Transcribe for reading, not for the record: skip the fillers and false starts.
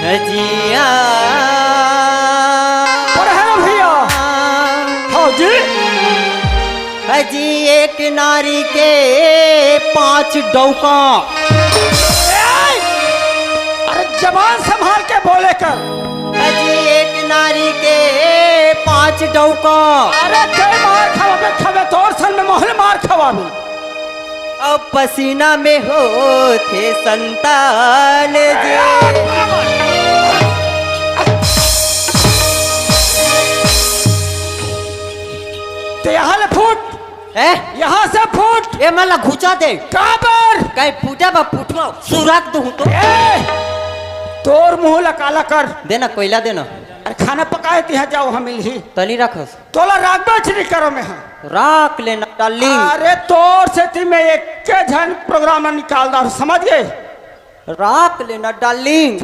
जिया भैया हाँ जी। हजी एक नारी के 5 डौका। अरे जबान संभाल के बोले कर। हजी एक नारी के 5 डौका। अरे ते मार खवाबे खबे तोर सन में मोहल मार खवाबे। अब पसीना में हो थे संतान जे। ते यहाँ ले फूट यहाँ से फूट। ए मला घुचा दे काबर कहीं फूटा बा फूटवा सुराख दूं तो तोर मुंह लकाला कर देना कोयला देना। अरे खाना पकाए तिहा जाओ हम मिल ही तली रखस तोला रागबा चली करो में हाँ राख लेना डार्लिंग। अरे तोर से ती में एक के झन प्रोग्राम निकाल दा समझ गए। राख लेना डार्लिंग।